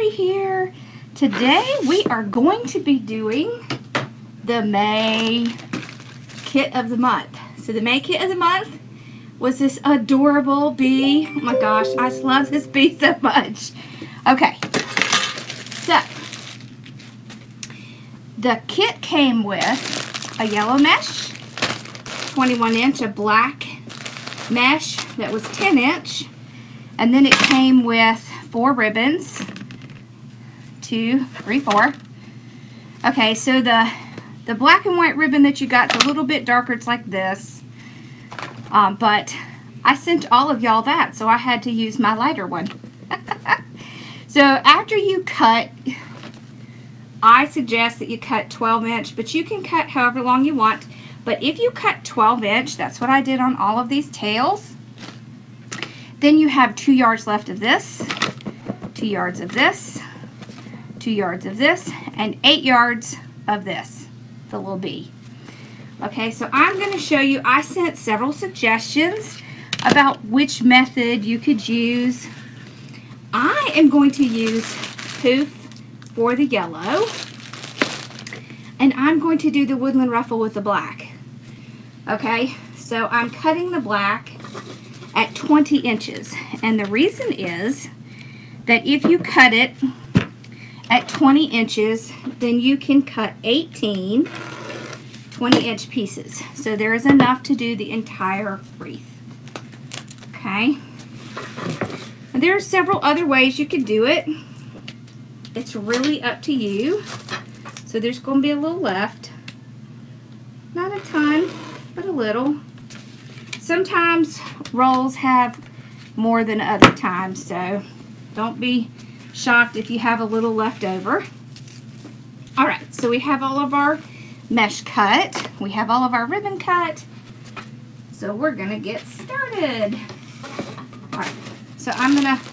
Lori here. Today we are going to be doing the May kit of the month. So the May kit of the month was this adorable bee. Oh my gosh, I just love this bee so much. Okay, so the kit came with a yellow mesh, 21 inch, a black mesh that was 10 inch, and then it came with 4 ribbons, 2, 3, 4. Okay, so the black and white ribbon that you got is a little bit darker. It's like this, but I sent all of y'all that, so I had to use my lighter one. So after you cut, I suggest that you cut 12 inch, but you can cut however long you want. But if you cut 12 inch, that's what I did on all of these tails, then you have 2 yards left of this, 2 yards of this, 2 yards of this, and 8 yards of this, the little bee. Okay, so I'm going to show you, I sent several suggestions about which method you could use. I am going to use Poof for the yellow, and I'm going to do the woodland ruffle with the black. Okay, so I'm cutting the black at 20 inches, and the reason is that if you cut it at 20 inches, then you can cut 18 20-inch pieces. So there is enough to do the entire wreath. Okay, and there are several other ways you could do it. It's really up to you. So there's going to be a little left. Not a ton, but a little. Sometimes rolls have more than other times, so don't be shocked if you have a little left over. All right, so we have all of our mesh cut. We have all of our ribbon cut. So we're going to get started. All right, so I'm going to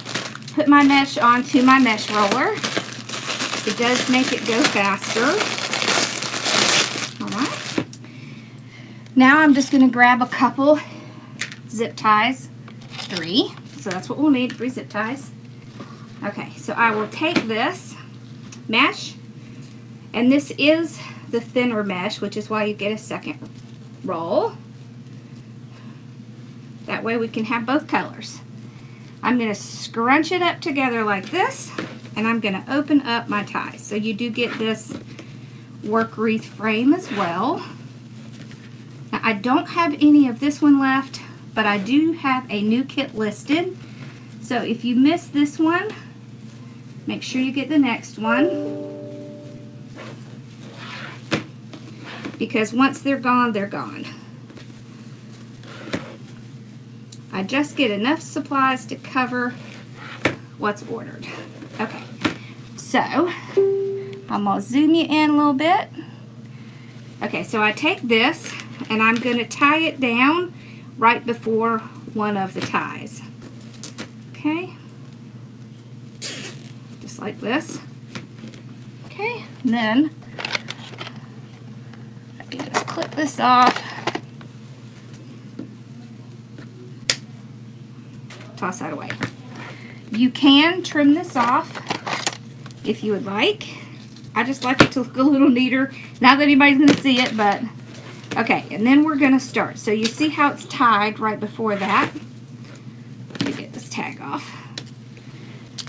put my mesh onto my mesh roller. It does make it go faster. All right. Now I'm just going to grab a couple zip ties. 3. So that's what we'll need, 3 zip ties. Okay, so I will take this mesh, and this is the thinner mesh, which is why you get a second roll. That way we can have both colors. I'm going to scrunch it up together like this, and I'm going to open up my ties. So you do get this work wreath frame as well. Now I don't have any of this one left, but I do have a new kit listed. So if you miss this one, make sure you get the next one. Because once they're gone, they're gone. I just get enough supplies to cover what's ordered. Okay, so I'm going to zoom you in a little bit. Okay, so I take this and I'm going to tie it down right before one of the ties. Okay, just like this. Okay, and then I can just clip this off. Toss that away. You can trim this off if you would like. I just like it to look a little neater. Not that anybody's going to see it, but okay. And then we're going to start. So you see how it's tied right before that. Let me get this tag off.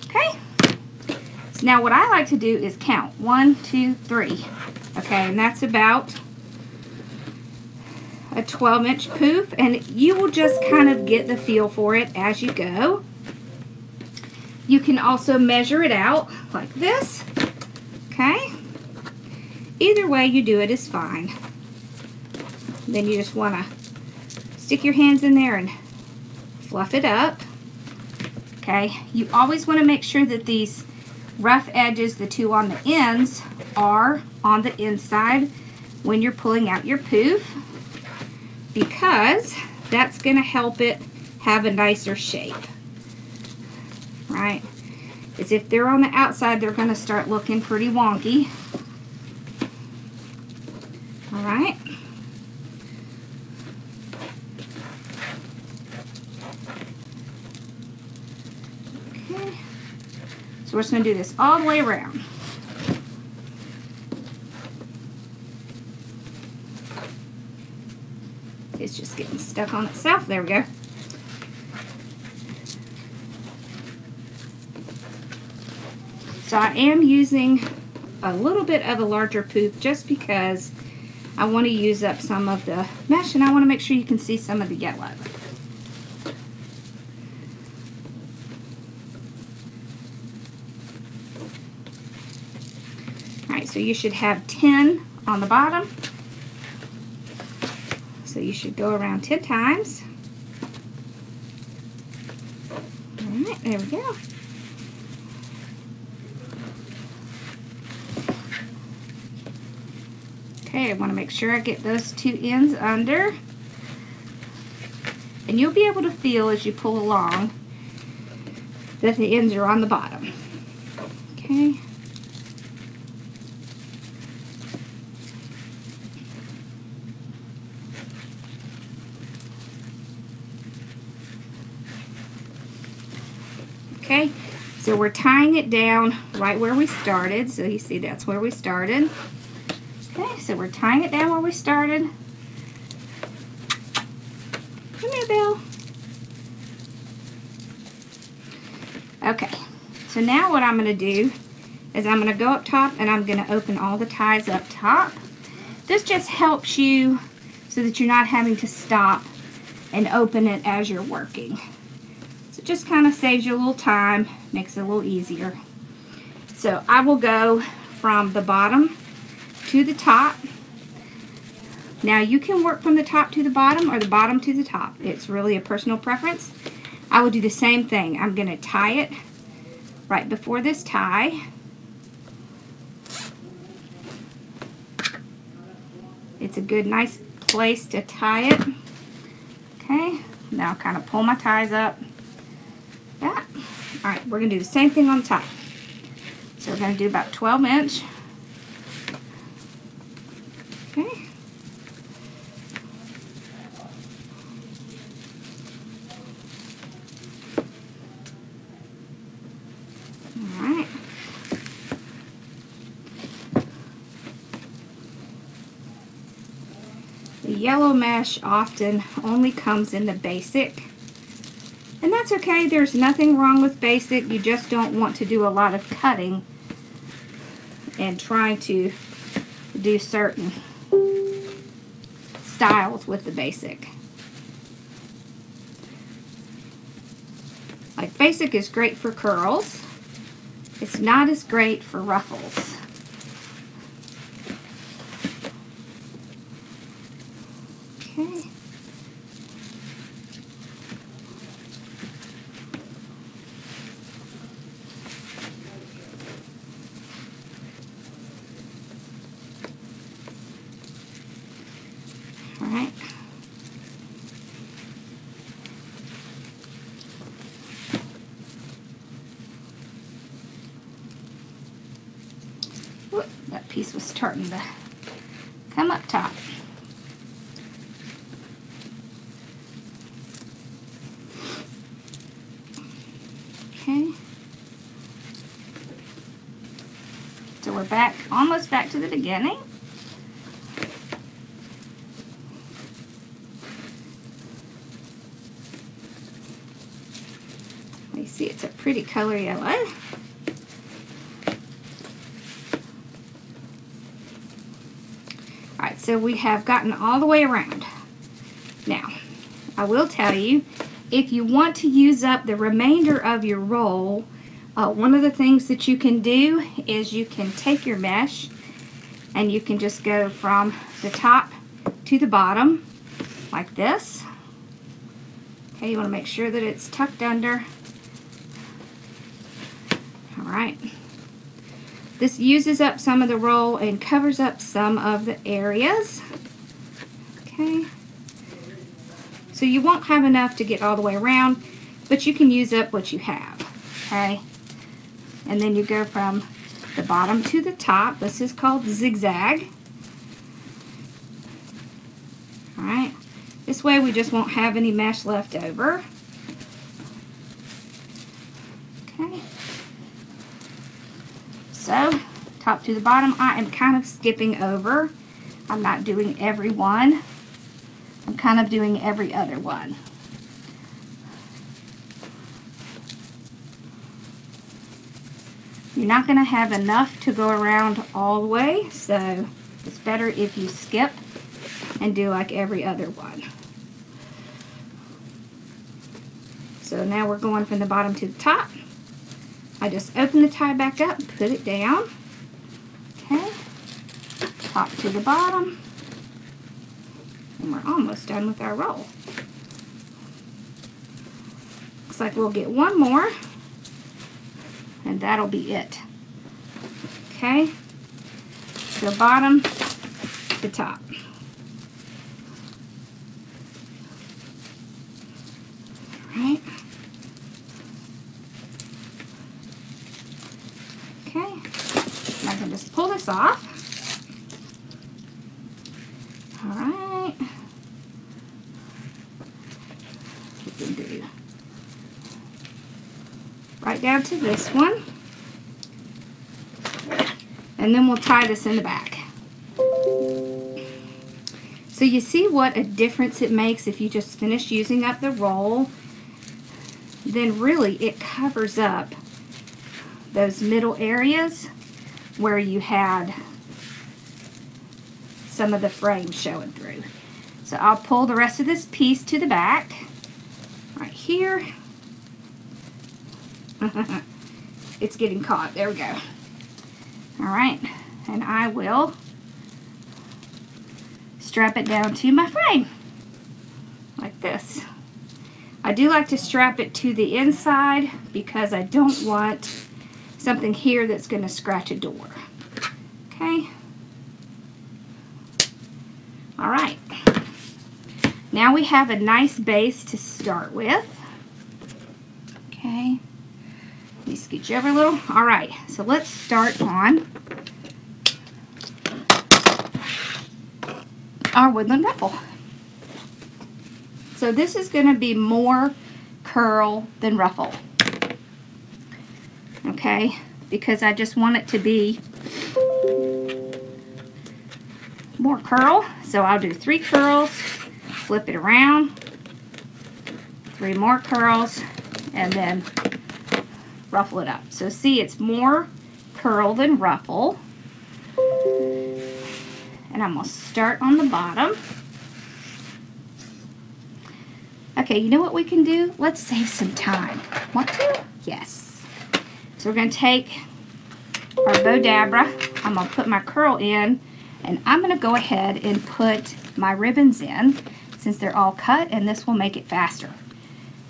Okay. So now what I like to do is count 1, 2, 3. Okay, and that's about a 12-inch poof, and you will just kind of get the feel for it as you go. You can also measure it out like this. Okay, either way you do it is fine. Then you just want to stick your hands in there and fluff it up. Okay, you always want to make sure that these rough edges, the 2 on the ends, are on the inside when you're pulling out your poof, because that's going to help it have a nicer shape, right? Because if they're on the outside, they're going to start looking pretty wonky. All right. Okay. So we're just going to do this all the way around. It's just getting stuck on itself. There we go. So I am using a little bit of a larger poof just because I want to use up some of the mesh, and I want to make sure you can see some of the yellow. Alright, so you should have 10 on the bottom. So you should go around 10 times. Alright, there we go. Okay, I want to make sure I get those two ends under. And you'll be able to feel as you pull along that the ends are on the bottom. Okay. Okay, so we're tying it down right where we started. So you see that's where we started. Okay, so we're tying it down where we started. Come here, Bill. Okay, so now what I'm going to do is I'm going to go up top and I'm going to open all the ties up top. This just helps you so that you're not having to stop and open it as you're working. So it just kind of saves you a little time, makes it a little easier. So I will go from the bottom to the top. Now you can work from the top to the bottom or the bottom to the top. It's really a personal preference. I will do the same thing. I'm going to tie it right before this tie. It's a good, nice place to tie it. Okay, now I'll kind of pull my ties up. Yeah. All right, we're going to do the same thing on the top. So we're going to do about 12 inch. Okay. Alright. The yellow mesh often only comes in the basic. And that's okay. There's nothing wrong with basic. You just don't want to do a lot of cutting and trying to do certain styles with the basic. Like basic is great for curls. It's not as great for ruffles. Okay. All right. Whoop, that piece was starting to come up top. Okay. So we're back, almost back to the beginning. You see it's a pretty color yellow. Alright, so we have gotten all the way around. Now, I will tell you, if you want to use up the remainder of your roll, one of the things that you can do is you can take your mesh and you can just go from the top to the bottom like this. Okay, you want to make sure that it's tucked under. Alright. This uses up some of the roll and covers up some of the areas. Okay. So you won't have enough to get all the way around, but you can use up what you have. Okay. And then you go from the bottom to the top. This is called zigzag. Alright. This way we just won't have any mesh left over. Okay. So, top to the bottom, I am kind of skipping over. I'm not doing every one. I'm kind of doing every other one. You're not going to have enough to go around all the way, so it's better if you skip and do like every other one. So now we're going from the bottom to the top. I just open the tie back up, put it down. Okay, top to the bottom. And we're almost done with our roll. Looks like we'll get one more, and that'll be it. Okay, so bottom to top. Right. Okay, I can just pull this off. All right. We can do right down to this one. And then we'll tie this in the back. So you see what a difference it makes if you just finish using up the roll. Then really it covers up those middle areas where you had some of the frame showing through. So I'll pull the rest of this piece to the back right here. It's getting caught. There we go. All right, and I will strap it down to my frame like this. I do like to strap it to the inside because I don't want something here that's going to scratch a door. Okay. All right. Now we have a nice base to start with. Okay. Let me scooch over a little. All right, so let's start on our woodland ruffle. So this is going to be more curl than ruffle. Okay, because I just want it to be more curl. So I'll do 3 curls, flip it around, 3 more curls, and then ruffle it up. So see, it's more curl than ruffle. And I'm going to start on the bottom. Okay, you know what we can do? Let's save some time. Want to? Yes. So we're going to take our bowdabra. I'm going to put my curl in, and I'm going to go ahead and put my ribbons in since they're all cut, and this will make it faster.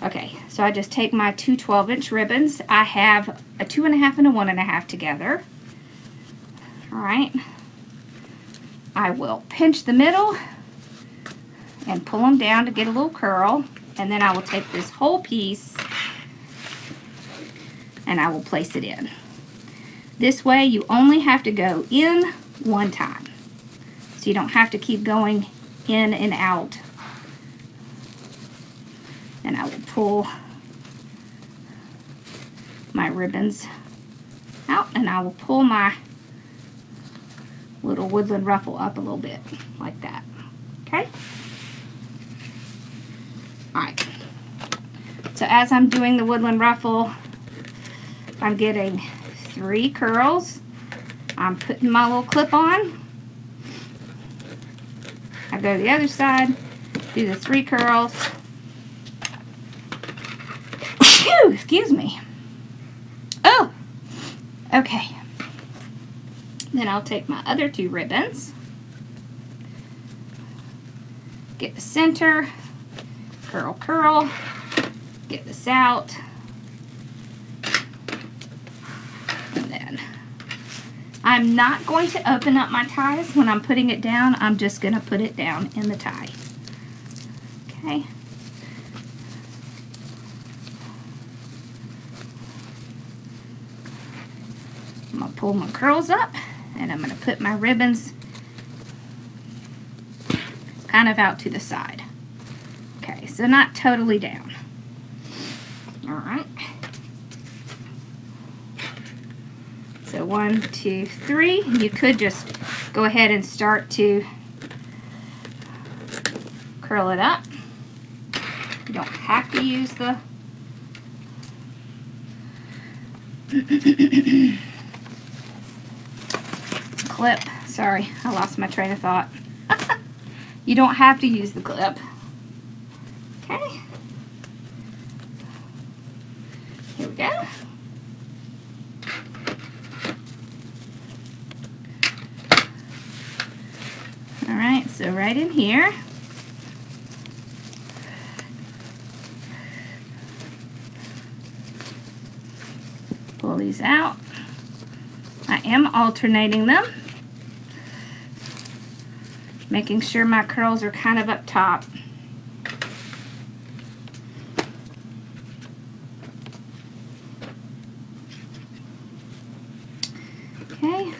Okay, so I just take my 2 12-inch ribbons. I have a 2.5 and a 1.5 together. All right. I will pinch the middle and pull them down to get a little curl, and then I will take this whole piece and I will place it in. This way you only have to go in one time, so you don't have to keep going in and out. And I will pull my ribbons out, and I will pull my little woodland ruffle up a little bit like that. Okay? Alright. So as I'm doing the woodland ruffle, I'm getting 3 curls. I'm putting my little clip on. I go to the other side, do the 3 curls. Excuse me. Oh, okay. Then I'll take my other 2 ribbons, get the center, curl, curl, get this out, and then I'm not going to open up my ties when I'm putting it down. I'm just going to put it down in the tie. Okay. I'm going to pull my curls up, and I'm going to put my ribbons kind of out to the side. Okay, so not totally down. All right. So 1, 2, 3. You could just go ahead and start to curl it up. You don't have to use the clip. Sorry, I lost my train of thought. You don't have to use the clip. Okay. Here we go. Alright, so right in here. Pull these out. I am alternating them, making sure my curls are kind of up top. Okay.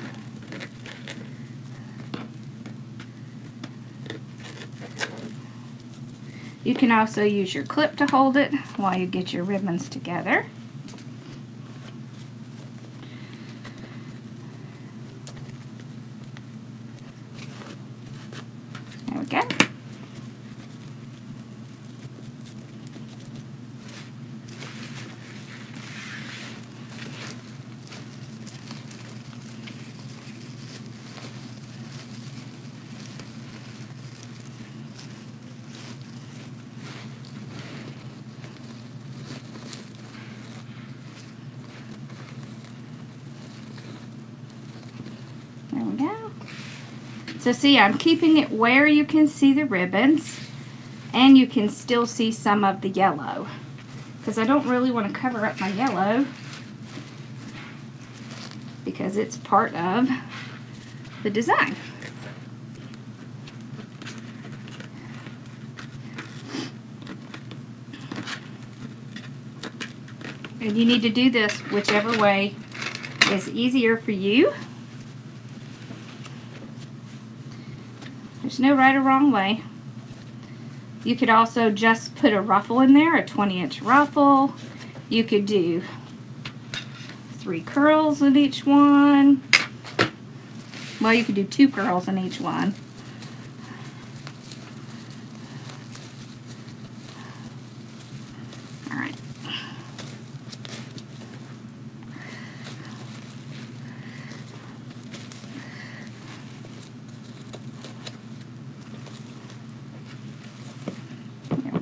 You can also use your clip to hold it while you get your ribbons together. There we go. There we go. So see, I'm keeping it where you can see the ribbons and you can still see some of the yellow, because I don't really want to cover up my yellow because it's part of the design. And you need to do this whichever way is easier for you. There's no right or wrong way. You could also just put a ruffle in there, a 20-inch ruffle. You could do 3 curls in each one. Well, you could do 2 curls in each one. All right.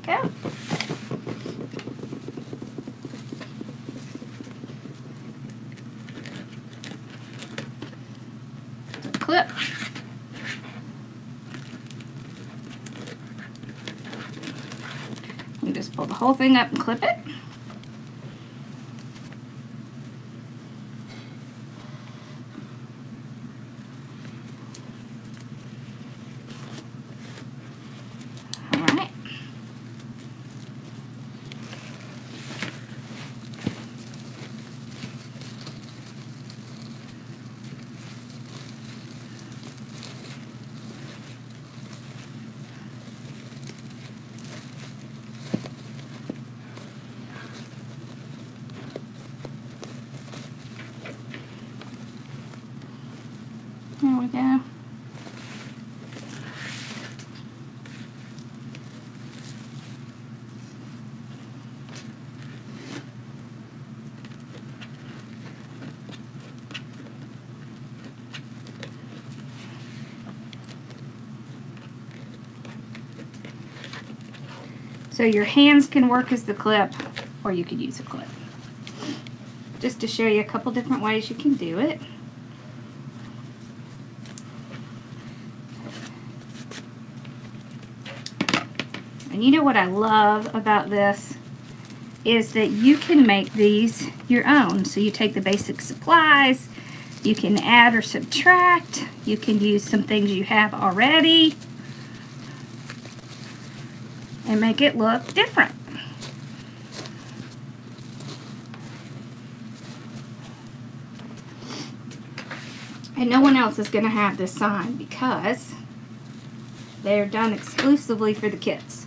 Go. Clip. You just pull the whole thing up and clip it. There we go. So your hands can work as the clip, or you could use a clip. Just to show you a couple different ways you can do it. And you know what I love about this is that you can make these your own. So you take the basic supplies, you can add or subtract, you can use some things you have already and make it look different. And no one else is going to have this sign because they're done exclusively for the kids.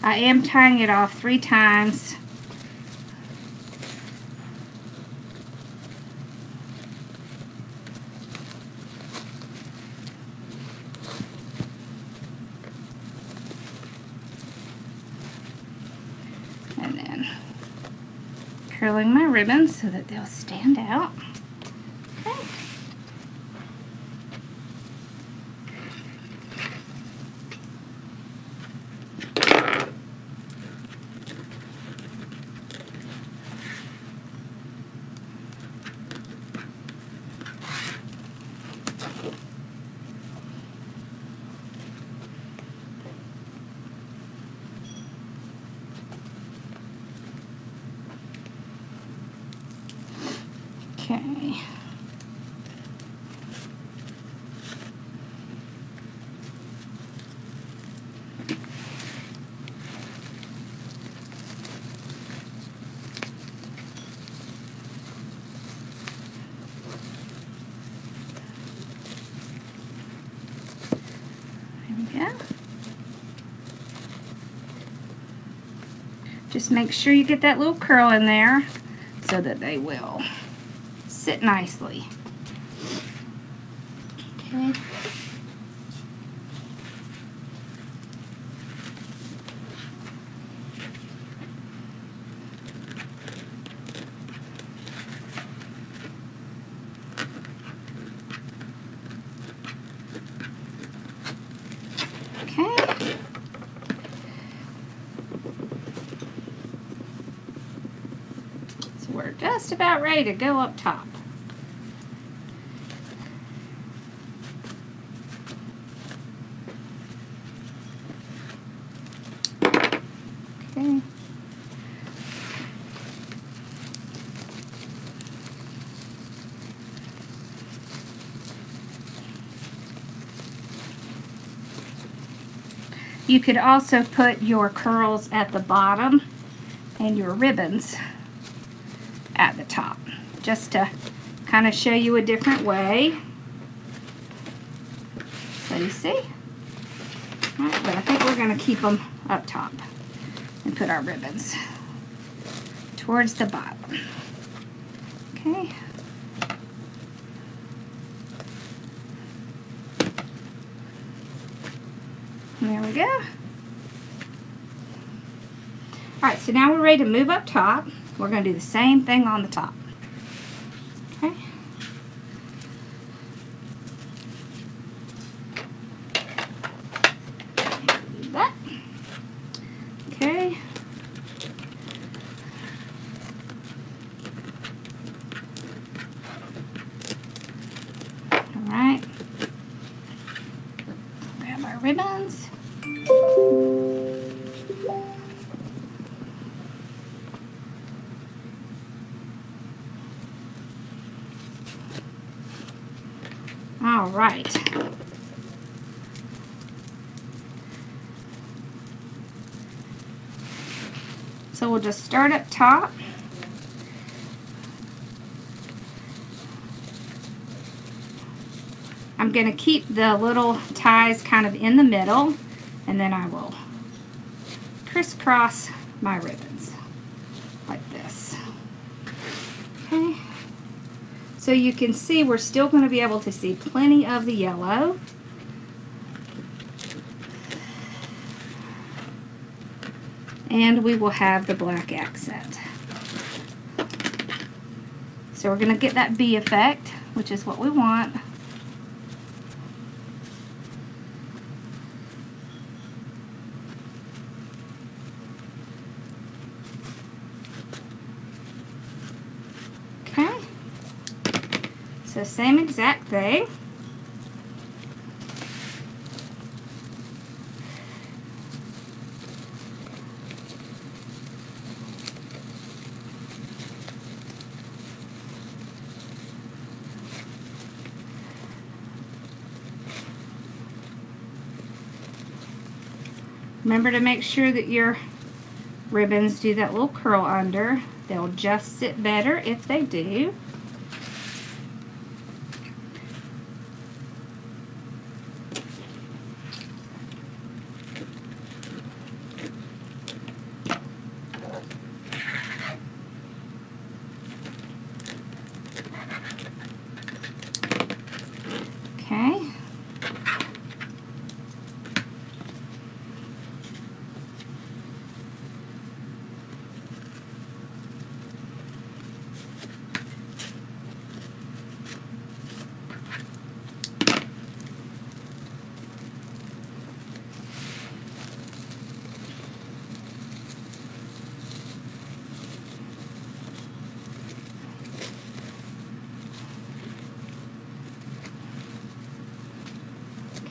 I am tying it off 3 times. And then curling my ribbons so that they'll stand out. Okay. Okay. There we go. Just make sure you get that little curl in there so that they will sit nicely. Okay. Okay. So we're just about ready to go up top. Okay. You could also put your curls at the bottom and your ribbons at the top, just to kind of show you a different way. So you see? All right, but I think we're going to keep them up top and put our ribbons towards the bottom. Okay. And there we go. Alright, so now we're ready to move up top. We're going to do the same thing on the top. Okay. Do that. Okay. Alright. Grab our ribbons. All right. So we'll just start up top. I'm going to keep the little ties kind of in the middle, and then I will crisscross my ribbons like this. Okay. So you can see we're still going to be able to see plenty of the yellow. And we will have the black accent. So we're going to get that bee effect, which is what we want. Okay. So same exact thing. Remember to make sure that your ribbons do that little curl under. They'll just sit better if they do.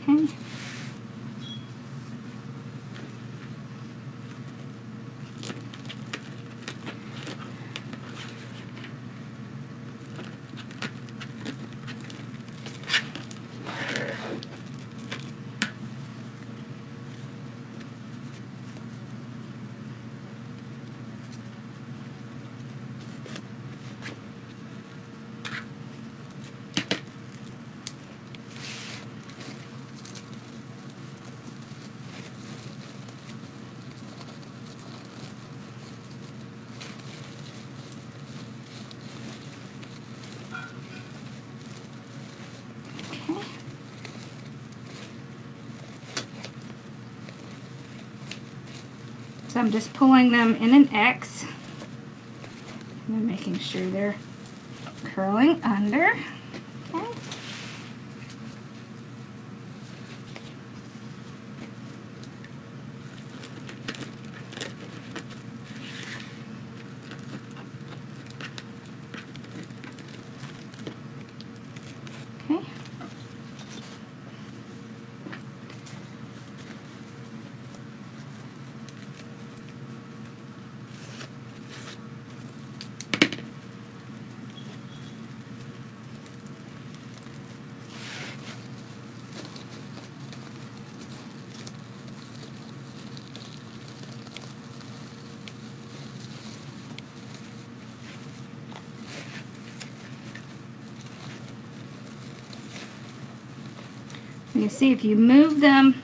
Okay. So I'm just pulling them in an X and making sure they're curling under. Okay. Okay. You see, if you move them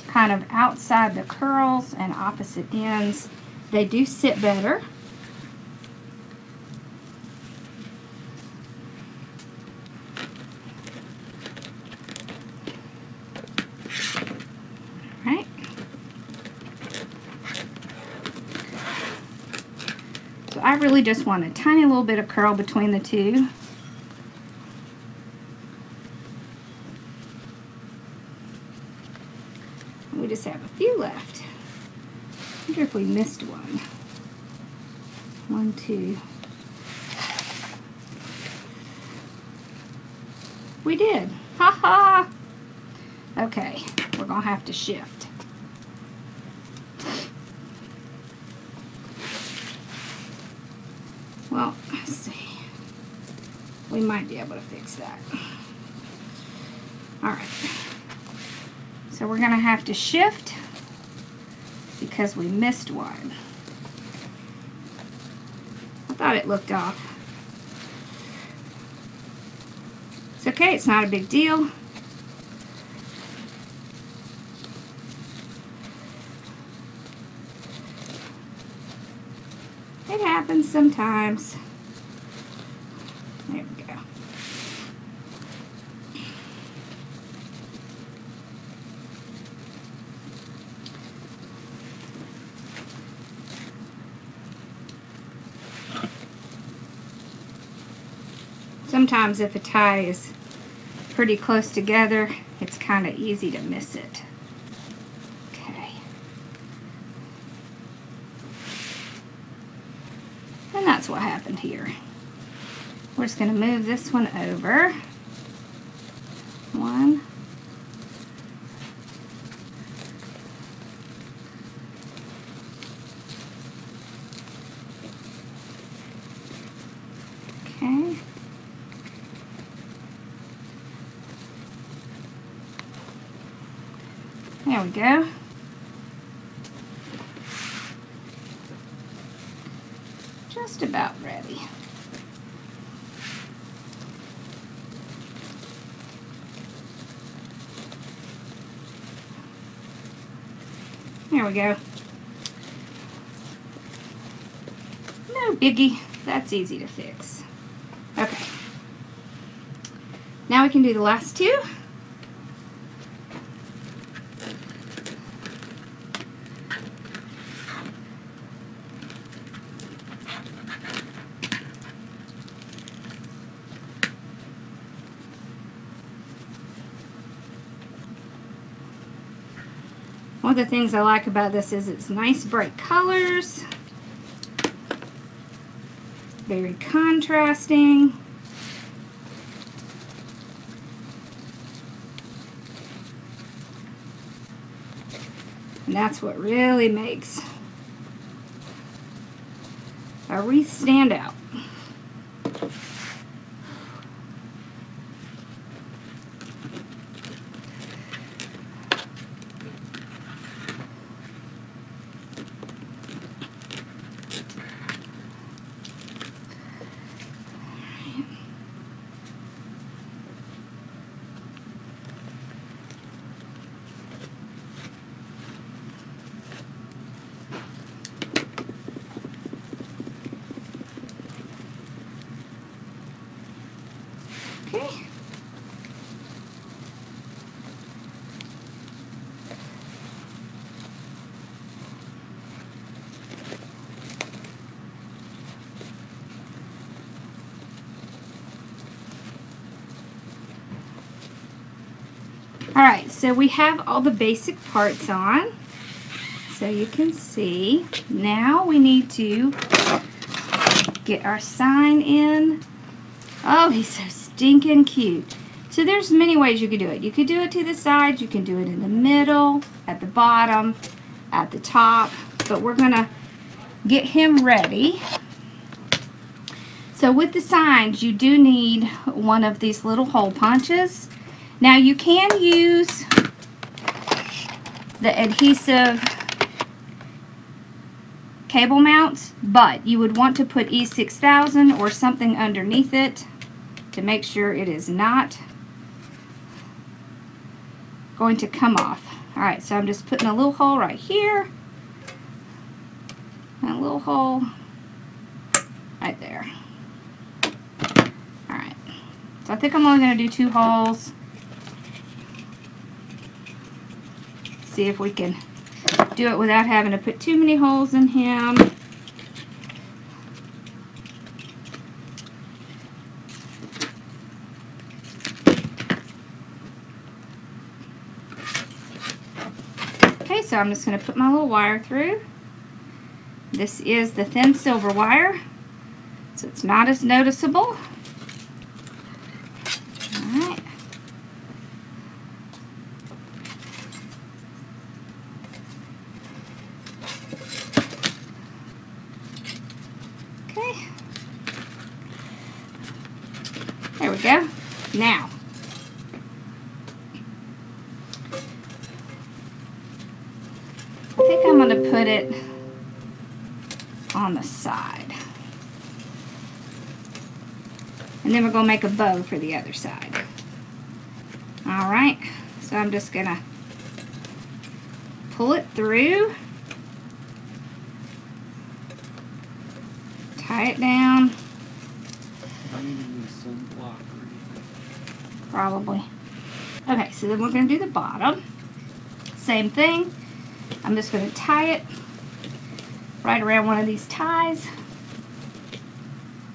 kind of outside the curls and opposite ends, they do sit better. Right. So I really just want a tiny little bit of curl between the two. We just have a few left. I wonder if we missed one. 1, 2. We did. Ha ha! Okay, we're gonna have to shift. Well, let's see. We might be able to fix that. All right. So we're going to have to shift because we missed one. I thought it looked off. It's okay, it's not a big deal. It happens sometimes. There we go. Sometimes if a tie is pretty close together, it's kind of easy to miss it. Okay. And that's what happened here. We're just going to move this one over. 1. Okay. There we go. Just about ready. There we go. No biggie. That's easy to fix. Okay. Now we can do the last two. One of the things I like about this is it's nice bright colors, very contrasting. And that's what really makes a wreath stand out. Okay. Alright, so we have all the basic parts on. So you can see. Now we need to get our sign in. Oh, he's so stinking cute. So there's many ways you could do it. You could do it to the sides, you can do it in the middle, at the bottom, at the top, but we're gonna get him ready. So with the signs, you do need one of these little hole punches. Now you can use the adhesive cable mounts, but you would want to put E6000 or something underneath it to make sure it is not going to come off. Alright, so I'm just putting a little hole right here and a little hole right there. Alright, so I think I'm only going to do 2 holes. See if we can do it without having to put too many holes in him. Okay, so I'm just going to put my little wire through. This is the thin silver wire, so it's not as noticeable. Alright. Okay. There we go. Now, I think I'm going to put it on the side. And then we're going to make a bow for the other side. Alright, so I'm just going to pull it through, tie it down. Probably. Okay, so then we're going to do the bottom. Same thing. I'm just going to tie it right around one of these ties.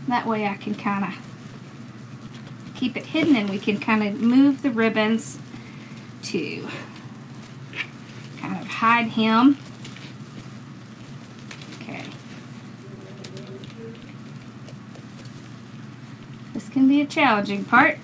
That way I can kind of keep it hidden and we can kind of move the ribbons to kind of hide him. Okay. This can be a challenging part.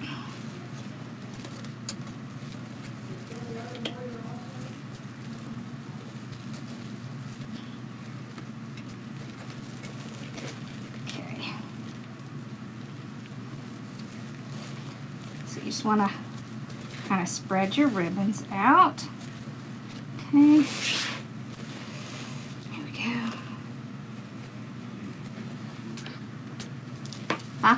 You just want to kind of spread your ribbons out. Okay. Here we go. Huh?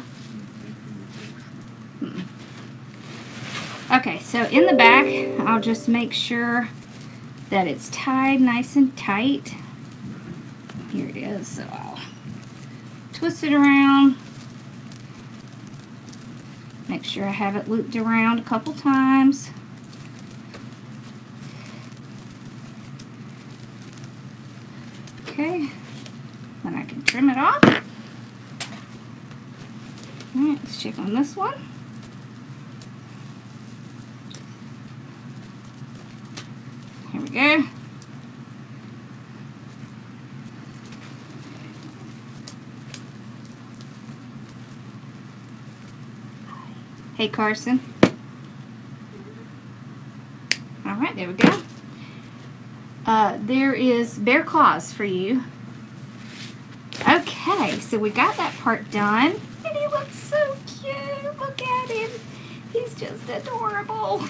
Okay, so in the back, I'll just make sure that it's tied nice and tight. Here it is, so I'll twist it around. Make sure I have it looped around a couple times. Okay, then I can trim it off. Alright, let's check on this one. Here we go. Hey, Carson. Alright, there we go. there is bear claws for you. Okay, so we got that part done. And he looks so cute. Look at him. He's just adorable.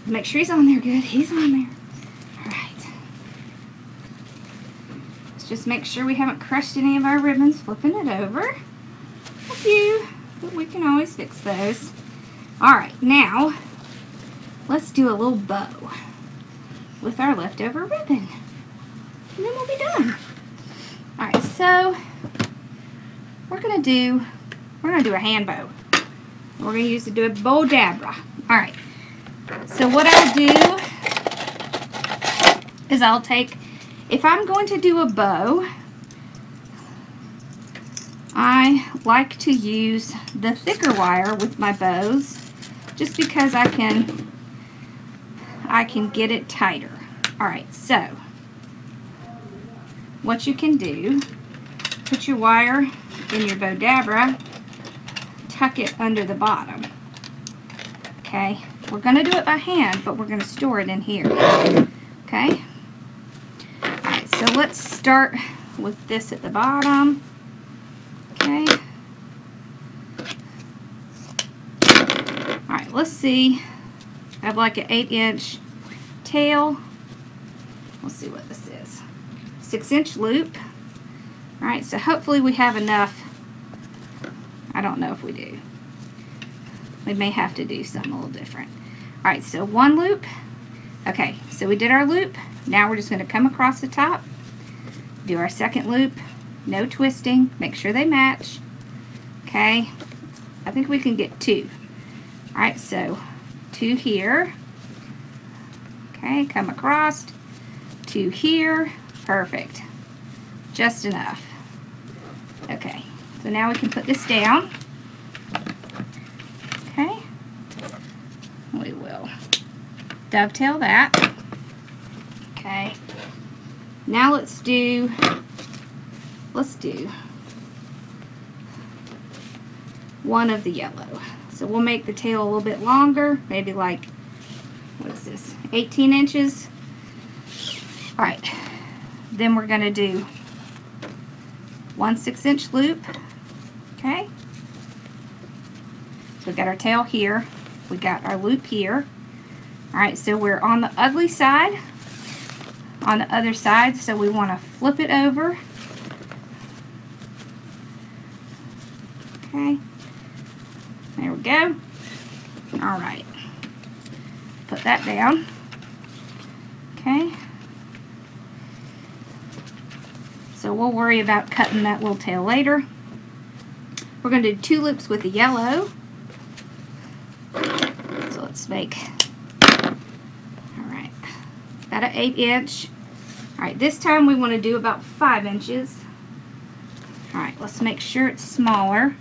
Make sure he's on there good. He's on there. Alright. Let's just make sure we haven't crushed any of our ribbons. Flipping it over. A few, but we can always fix those. Alright, now let's do a little bow with our leftover ribbon. And then we'll be done. Alright, so we're gonna do a hand bow. We're gonna use it to do a bowdabra. Alright. So what I'll do is I'll take, if I'm going to do a bow, I like to use the thicker wire with my bows just because I can get it tighter. Alright, so what you can do, put your wire in your bowdabra, tuck it under the bottom. Okay, we're going to do it by hand, but we're going to store it in here. Okay, alright, so let's start with this at the bottom. Okay, alright, let's see. I have like an 8-inch tail. Let's see what this is. 6-inch loop. Alright, so hopefully we have enough. I don't know if we do. We may have to do something a little different. Alright, so 1 loop. Okay, so we did our loop. Now we're just going to come across the top, do our 2nd loop. No twisting. Make sure they match. Okay, I think we can get 2. Alright, so 2 here. Okay, come across. 2 here. Perfect. Just enough. Okay, so now we can put this down. Okay, we will dovetail that. Okay, now let's do one of the yellow. So we'll make the tail a little bit longer, maybe like, what is this, 18 inches. Alright, then we're going to do 1 6-inch loop. Okay, so we got our tail here, we got our loop here. Alright, so we're on the ugly side, on the other side, so we want to flip it over. Okay, there we go. Alright, put that down. Okay, so we'll worry about cutting that little tail later. We're going to do 2 loops with the yellow. So let's make, alright, got an 8-inch. Alright, this time we want to do about 5 inches. Alright, let's make sure it's smaller.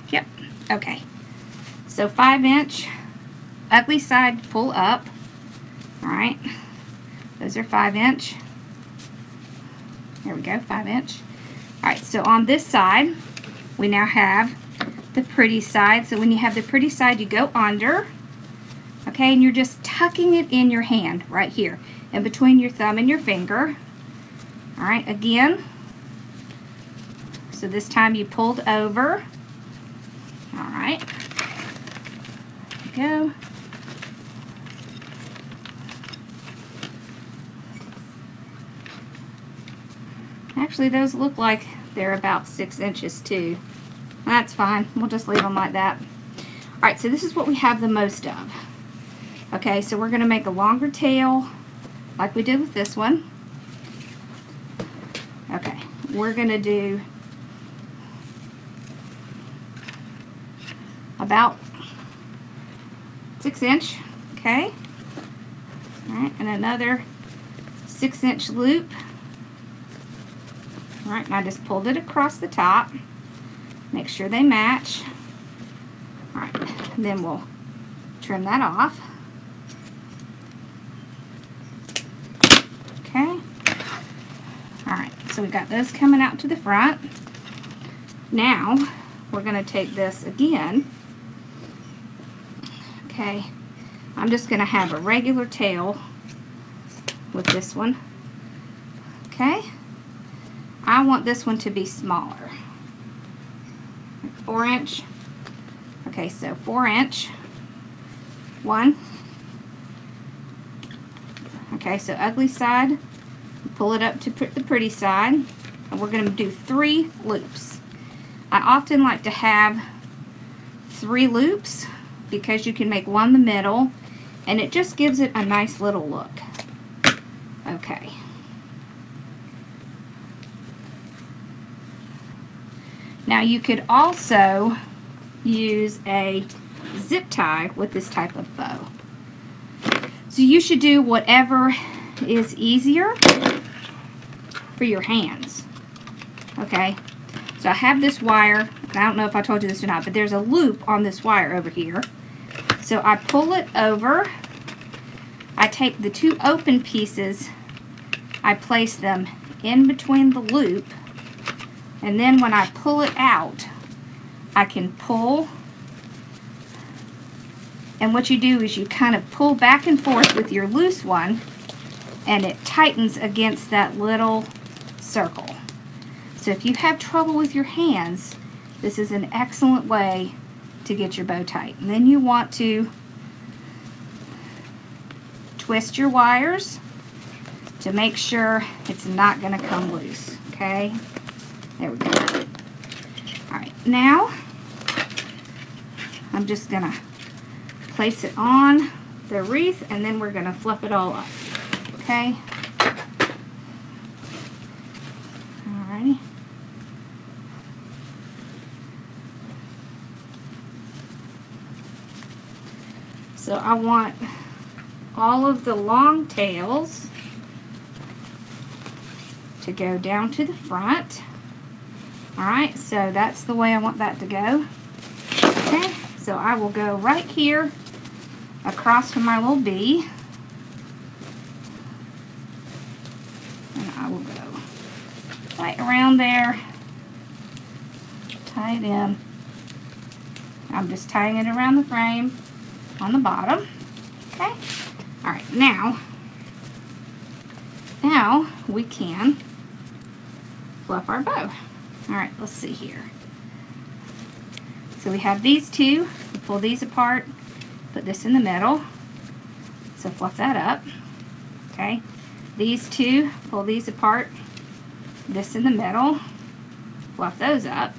Yep, okay. So 5-inch, ugly side pull up. Alright, those are 5-inch. There we go, 5-inch. Alright, so on this side, we now have the pretty side. So when you have the pretty side, you go under. Okay, and you're just tucking it in your hand right here, in between your thumb and your finger. Alright, again. So this time you pulled over. Alright. There we go. Actually, those look like they're about 6 inches too. That's fine. We'll just leave them like that. Alright, so this is what we have the most of. Okay, so we're going to make a longer tail like we did with this one. Okay, we're going to do about 6-inch. Okay. Alright, and another 6-inch loop. Alright, and I just pulled it across the top. Make sure they match. Alright, then we'll trim that off. Okay. Alright, so we got those coming out to the front. Now, we're going to take this again. Okay, I'm just going to have a regular tail with this one. Okay. I want this one to be smaller. 4 inch. Okay, so 4 inch. 1. Okay, so ugly side. Pull it up to the pretty side. And we're going to do 3 loops. I often like to have 3 loops because you can make one in the middle and it just gives it a nice little look. Okay. Now you could also use a zip tie with this type of bow. So you should do whatever is easier for your hands. Okay, so I have this wire, and I don't know if I told you this or not, but there's a loop on this wire over here. So I pull it over, I take the 2 open pieces, I place them in between the loop, and then when I pull it out, I can pull, and what you do is you kind of pull back and forth with your loose one, and it tightens against that little circle. So if you have trouble with your hands, this is an excellent way to get your bow tight. And then you want to twist your wires to make sure it's not going to come loose. Okay, there we go. Alright, now I'm just going to place it on the wreath and then we're going to fluff it all up. Okay. Alrighty. So I want all of the long tails to go down to the front. Alright, so that's the way I want that to go. Okay, so I will go right here across from my little bee. And I will go right around there, tie it in. I'm just tying it around the frame on the bottom. Okay, alright, now we can fluff our bow. Alright, let's see here. So we have these 2, we pull these apart, put this in the middle, so fluff that up. Okay, these 2, pull these apart, this in the middle, fluff those up.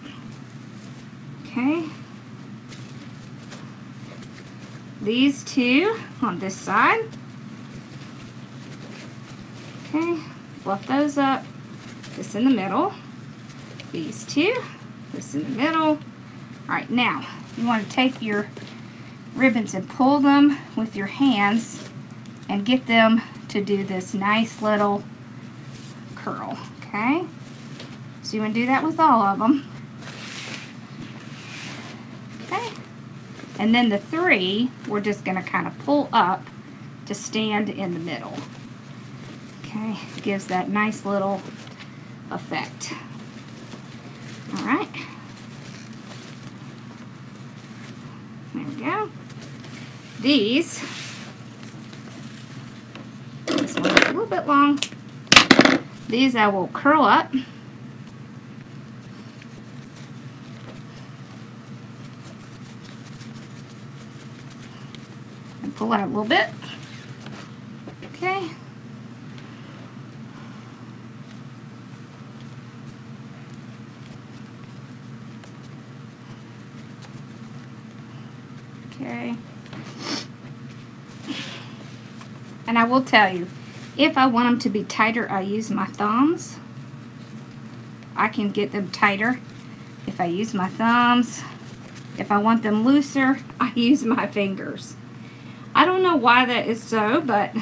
Okay, these 2 on this side. Okay, fluff those up, this in the middle, these 2, this in the middle. Alright, now you want to take your ribbons and pull them with your hands and get them to do this nice little curl. Okay, so you want to do that with all of them. Okay, and then the 3 we're just going to kind of pull up to stand in the middle. Okay, gives that nice little effect. Alright, there we go. This one's a little bit long. These I will curl up. And pull out a little bit. Okay. Okay. And I will tell you, if I want them to be tighter, I use my thumbs. I can get them tighter if I use my thumbs. If I want them looser, I use my fingers. I don't know why that is so, but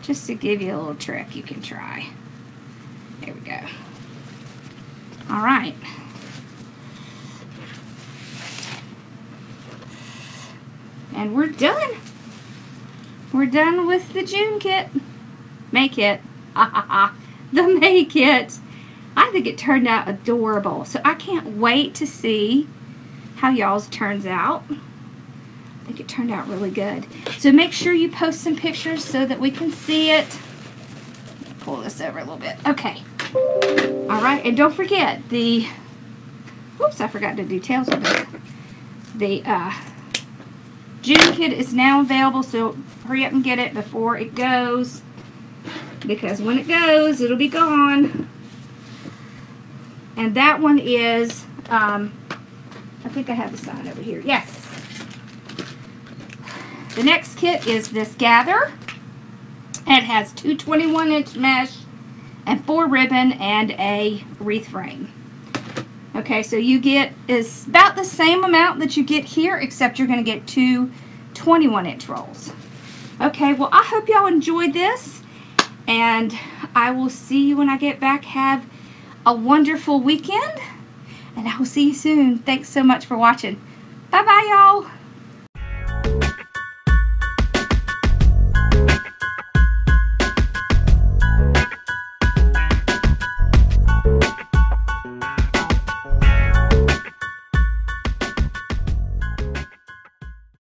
just to give you a little trick you can try. There we go. All right. And we're done. We're done with the June kit. May kit. The May kit. I think it turned out adorable. So I can't wait to see how y'all's turns out. I think it turned out really good. So make sure you post some pictures so that we can see it. Pull this over a little bit. Okay. All right, and don't forget the, whoops, I forgot to do tails on this. The June kit is now available, so hurry up and get it before it goes, because when it goes, it'll be gone. And that one is, I think I have the sign over here. Yes. The next kit is this Gather. It has 2 21-inch mesh and 4 ribbon and a wreath frame. Okay, so you get is about the same amount that you get here, except you're going to get 2 21-inch rolls. Okay, well, I hope y'all enjoyed this, and I will see you when I get back. Have a wonderful weekend, and I will see you soon. Thanks so much for watching. Bye-bye, y'all.